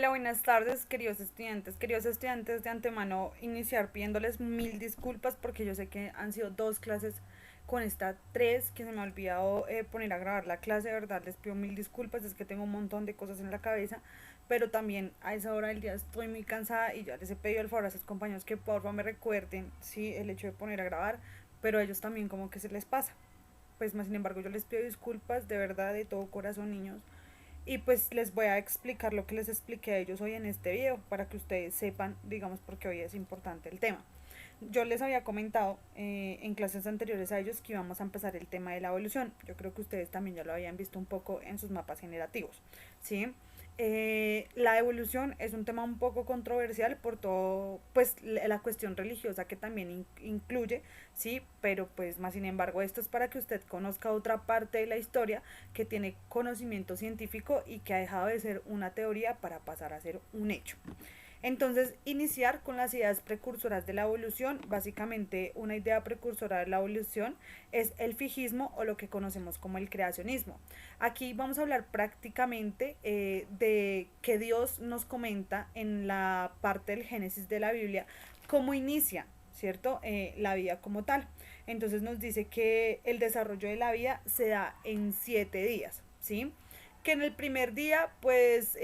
Hola, buenas tardes, queridos estudiantes. Queridos estudiantes, de antemano iniciar pidiéndoles mil disculpas porque yo sé que han sido dos clases con esta tres que se me ha olvidado poner a grabar la clase. De verdad, les pido mil disculpas, es que tengo un montón de cosas en la cabeza, pero también a esa hora del día estoy muy cansada y ya les he pedido el favor a sus compañeros que por favor me recuerden, sí, el hecho de poner a grabar, pero a ellos también como que se les pasa. Pues más sin embargo yo les pido disculpas de verdad de todo corazón, niños, y pues les voy a explicar lo que les expliqué a ellos hoy en este video para que ustedes sepan, digamos, porque hoy es importante el tema. Yo les había comentado en clases anteriores a ellos que íbamos a empezar el tema de la evolución. Yo creo que ustedes también ya lo habían visto un poco en sus mapas generativos, ¿sí? La evolución es un tema un poco controversial por todo, pues la cuestión religiosa que también incluye, sí, pero pues más sin embargo esto es para que usted conozca otra parte de la historia que tiene conocimiento científico y que ha dejado de ser una teoría para pasar a ser un hecho. Entonces, iniciar con las ideas precursoras de la evolución. Básicamente, una idea precursora de la evolución es el fijismo o lo que conocemos como el creacionismo. Aquí vamos a hablar prácticamente de que Dios nos comenta en la parte del Génesis de la Biblia cómo inicia, ¿cierto? La vida como tal. Entonces nos dice que el desarrollo de la vida se da en 7 días, ¿sí? Que en el primer día, pues,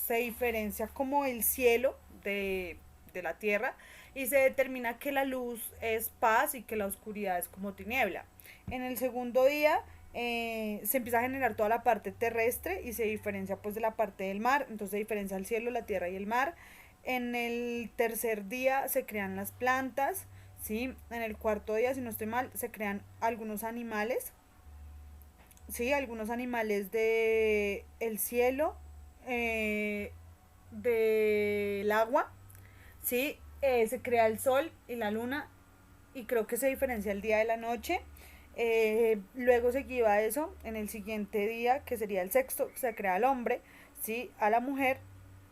se diferencia como el cielo de la tierra y se determina que la luz es paz y que la oscuridad es como tiniebla. En el segundo día se empieza a generar toda la parte terrestre y se diferencia pues de la parte del mar, entonces se diferencia el cielo, la tierra y el mar. En el tercer día se crean las plantas, ¿sí? En el cuarto día, si no estoy mal, se crean algunos animales, sí, algunos animales de el cielo, eh, del agua, sí, se crea el sol y la luna y creo que se diferencia el día de la noche. Luego seguía eso, en el siguiente día, que sería el sexto, se crea el hombre, sí, a la mujer,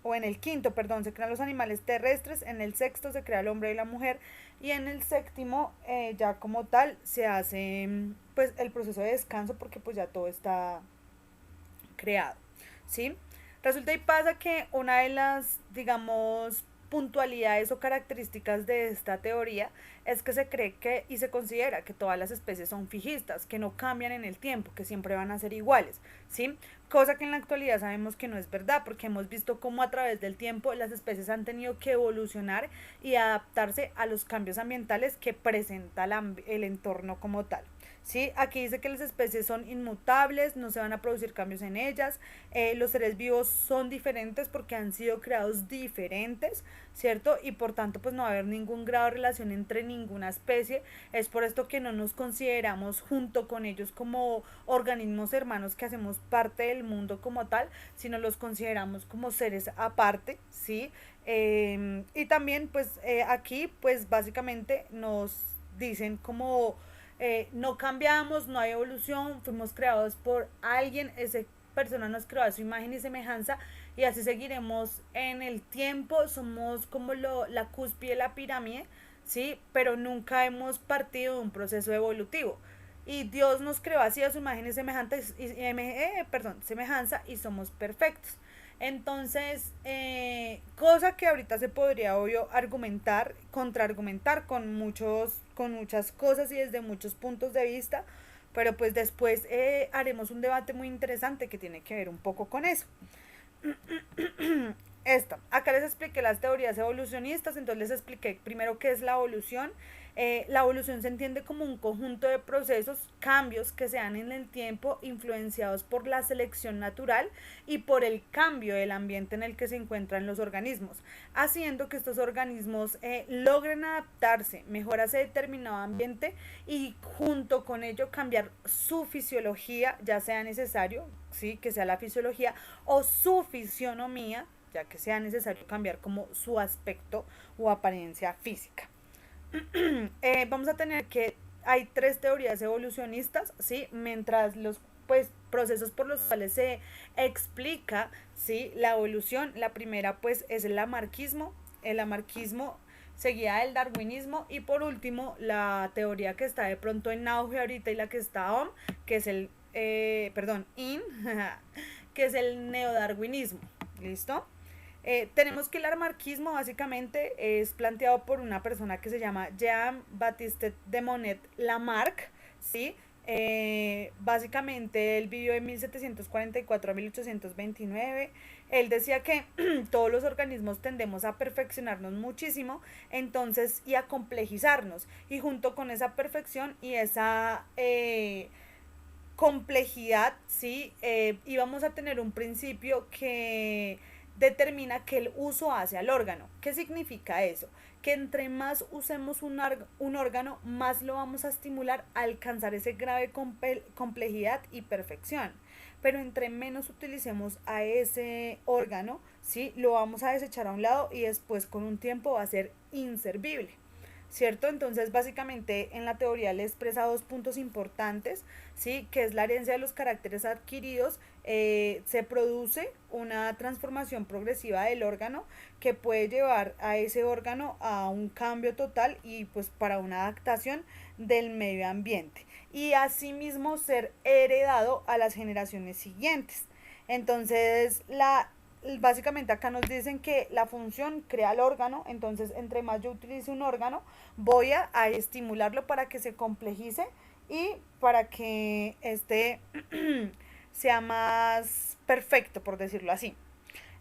o en el quinto, perdón, se crean los animales terrestres, en el sexto se crea el hombre y la mujer, y en el séptimo, ya como tal, se hace pues el proceso de descanso porque pues ya todo está creado, ¿sí? Resulta y pasa que una de las, digamos, puntualidades o características de esta teoría es que se cree que y se considera que todas las especies son fijistas, que no cambian en el tiempo, que siempre van a ser iguales, ¿sí? Cosa que en la actualidad sabemos que no es verdad, porque hemos visto cómo a través del tiempo las especies han tenido que evolucionar y adaptarse a los cambios ambientales que presenta el entorno como tal. ¿Sí? Aquí dice que las especies son inmutables, no se van a producir cambios en ellas, los seres vivos son diferentes porque han sido creados diferentes, ¿cierto? Y por tanto pues no va a haber ningún grado de relación entre ninguna especie, es por esto que no nos consideramos junto con ellos como organismos hermanos que hacemos parte del mundo como tal, sino los consideramos como seres aparte, ¿sí? Y también pues aquí pues básicamente nos dicen como no cambiamos, no hay evolución, fuimos creados por alguien, esa persona nos creó a su imagen y semejanza y así seguiremos en el tiempo, somos como la cúspide de la pirámide, ¿sí? Pero nunca hemos partido de un proceso evolutivo. Y Dios nos creó así a su imagen y semejanza y somos perfectos. Entonces, cosa que ahorita se podría obvio argumentar, contraargumentar con muchas cosas y desde muchos puntos de vista, pero pues después haremos un debate muy interesante que tiene que ver un poco con eso. Acá les expliqué las teorías evolucionistas, entonces les expliqué primero qué es la evolución. La evolución se entiende como un conjunto de procesos, cambios que se dan en el tiempo influenciados por la selección natural y por el cambio del ambiente en el que se encuentran los organismos, haciendo que estos organismos logren adaptarse mejor a ese determinado ambiente y junto con ello cambiar su fisiología, ya sea necesario, ¿sí? Que sea la fisiología o su fisionomía, ya que sea necesario cambiar como su aspecto o apariencia física. Vamos a tener que hay tres teorías evolucionistas, ¿sí? Mientras los pues procesos por los cuales se explica, ¿sí? La evolución, la primera pues es el lamarquismo seguida del darwinismo y por último la teoría que está de pronto en auge ahorita y la que está on, que es el, perdón, in, que es el neodarwinismo, ¿Listo? Tenemos que el lamarckismo básicamente es planteado por una persona que se llama Jean-Baptiste de Monet Lamarck, ¿sí? Básicamente él vivió en 1744 a 1829. Él decía que todos los organismos tendemos a perfeccionarnos muchísimo, entonces, y a complejizarnos. Y junto con esa perfección y esa complejidad, ¿sí? Íbamos a tener un principio que determina que el uso hace al órgano. ¿Qué significa eso? Que entre más usemos un órgano, más lo vamos a estimular a alcanzar ese grave complejidad y perfección. Pero entre menos utilicemos a ese órgano, ¿sí? Lo vamos a desechar a un lado y después con un tiempo va a ser inservible. ¿Cierto? Entonces, básicamente en la teoría le expresa dos puntos importantes, ¿sí? Que es la herencia de los caracteres adquiridos. Se produce una transformación progresiva del órgano que puede llevar a ese órgano a un cambio total y pues para una adaptación del medio ambiente y asimismo ser heredado a las generaciones siguientes. Entonces, básicamente acá nos dicen que la función crea el órgano, entonces entre más yo utilice un órgano, voy a estimularlo para que se complejice y para que este sea más perfecto, por decirlo así.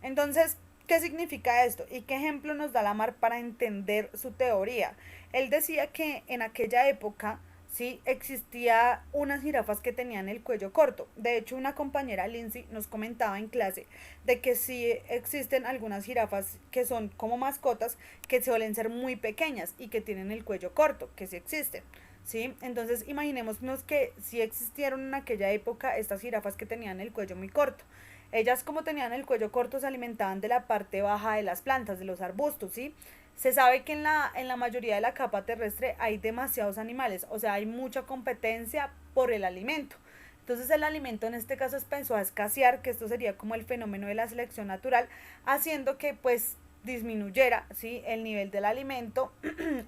Entonces, ¿qué significa esto? ¿Y qué ejemplo nos da Lamarck para entender su teoría? Él decía que en aquella época, sí, existía unas jirafas que tenían el cuello corto. De hecho, una compañera, Lindsay, nos comentaba en clase de que sí existen algunas jirafas que son como mascotas que suelen ser muy pequeñas y que tienen el cuello corto, que sí existen. ¿Sí? Entonces imaginémonos que sí existieron en aquella época estas jirafas que tenían el cuello muy corto. Ellas, como tenían el cuello corto, se alimentaban de la parte baja de las plantas, de los arbustos, ¿sí? Se sabe que en la mayoría de la capa terrestre hay demasiados animales, o sea, hay mucha competencia por el alimento. Entonces el alimento en este caso empezó a escasear, que esto sería como el fenómeno de la selección natural, haciendo que pues disminuyera, ¿sí? El nivel del alimento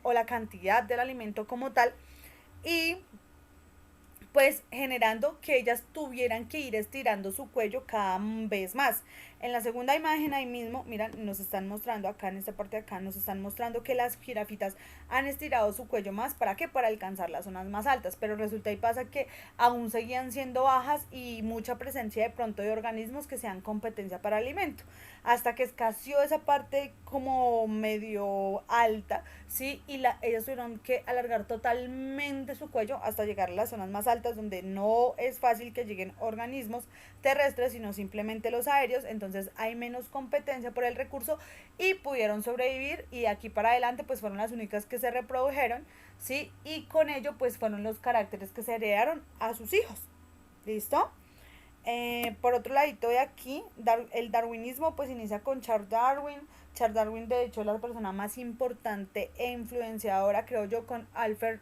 o la cantidad del alimento como tal y pues generando que ellas tuvieran que ir estirando su cuello cada vez más. En la segunda imagen ahí mismo, miran, nos están mostrando acá en esta parte de acá, nos están mostrando que las jirafitas han estirado su cuello más, ¿para qué? Para alcanzar las zonas más altas, pero resulta y pasa que aún seguían siendo bajas y mucha presencia de pronto de organismos que sean competencia para alimento, hasta que escaseó esa parte como medio alta, ¿sí? Y ellas tuvieron que alargar totalmente su cuello hasta llegar a las zonas más altas donde no es fácil que lleguen organismos terrestres, sino simplemente los aéreos, entonces hay menos competencia por el recurso y pudieron sobrevivir y de aquí para adelante pues fueron las únicas que se reprodujeron, ¿sí? Y con ello pues fueron los caracteres que se heredaron a sus hijos. ¿Listo? Por otro ladito de aquí, el darwinismo pues inicia con Charles Darwin. Charles Darwin de hecho es la persona más importante e influenciadora, creo yo, con Alfred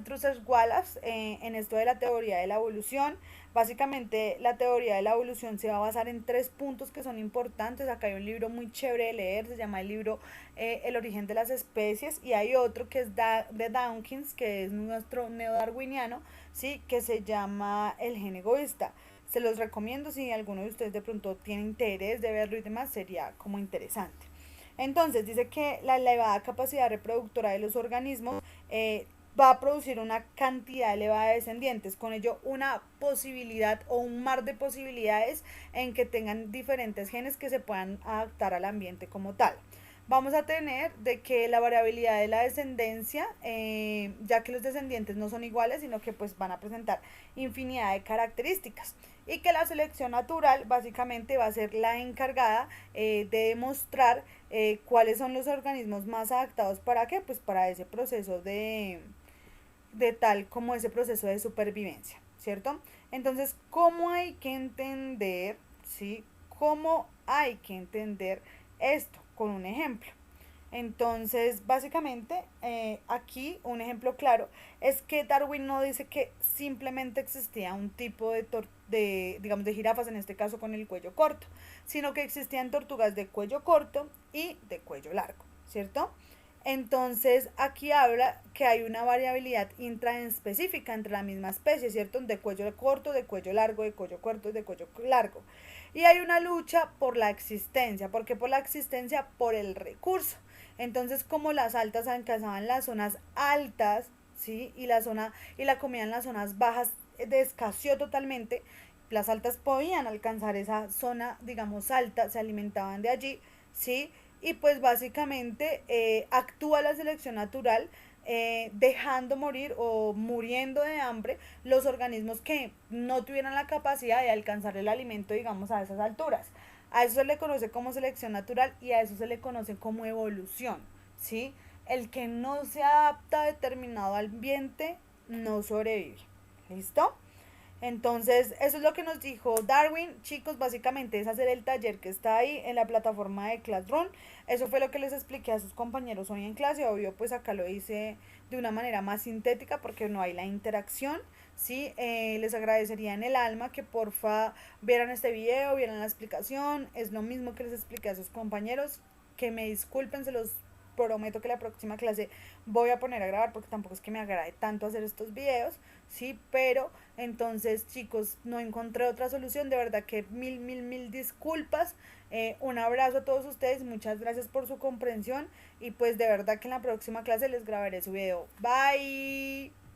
Russel Wallace en esto de la teoría de la evolución. Básicamente la teoría de la evolución se va a basar en tres puntos que son importantes. Acá hay un libro muy chévere de leer, se llama el libro El origen de las especies, y hay otro que es de Dawkins, que es nuestro neodarwiniano, ¿sí? Que se llama El gen egoísta. Se los recomiendo si alguno de ustedes de pronto tiene interés de verlo y demás, sería como interesante. Entonces dice que la elevada capacidad reproductora de los organismos va a producir una cantidad elevada de descendientes, con ello una posibilidad o un mar de posibilidades en que tengan diferentes genes que se puedan adaptar al ambiente como tal. Vamos a tener de que la variabilidad de la descendencia, ya que los descendientes no son iguales, sino que pues van a presentar infinidad de características y que la selección natural básicamente va a ser la encargada de demostrar cuáles son los organismos más adaptados para qué, pues para ese proceso de tal como ese proceso de supervivencia, ¿cierto? Entonces, ¿cómo hay que entender, sí? ¿Cómo hay que entender esto? Con un ejemplo. Entonces, básicamente, aquí un ejemplo claro es que Darwin no dice que simplemente existía un tipo digamos, de jirafas, en este caso con el cuello corto, sino que existían tortugas de cuello corto y de cuello largo, ¿cierto? Entonces, aquí habla que hay una variabilidad intraespecífica entre la misma especie, ¿cierto? De cuello corto, de cuello largo, de cuello corto, de cuello largo. Y hay una lucha por la existencia. ¿Por qué por la existencia? Por el recurso. Entonces, como las altas alcanzaban las zonas altas, ¿sí? Y la comida en las zonas bajas escaseó totalmente, las altas podían alcanzar esa zona, digamos, alta, se alimentaban de allí, ¿sí? Y pues básicamente actúa la selección natural dejando morir o muriendo de hambre los organismos que no tuvieran la capacidad de alcanzar el alimento, digamos, a esas alturas. A eso se le conoce como selección natural y a eso se le conoce como evolución, ¿sí? El que no se adapta a determinado ambiente no sobrevive. ¿Listo? Entonces, eso es lo que nos dijo Darwin. Chicos, básicamente es hacer el taller que está ahí en la plataforma de Classroom. Eso fue lo que les expliqué a sus compañeros hoy en clase. Obvio, pues acá lo hice de una manera más sintética porque no hay la interacción. Sí, les agradecería en el alma que porfa vieran este video, vieran la explicación. Es lo mismo que les expliqué a sus compañeros. Que me disculpen, se los prometo que la próxima clase voy a poner a grabar porque tampoco es que me agrade tanto hacer estos videos, sí, pero entonces chicos no encontré otra solución, de verdad que mil disculpas, un abrazo a todos ustedes, muchas gracias por su comprensión y pues de verdad que en la próxima clase les grabaré su video, bye.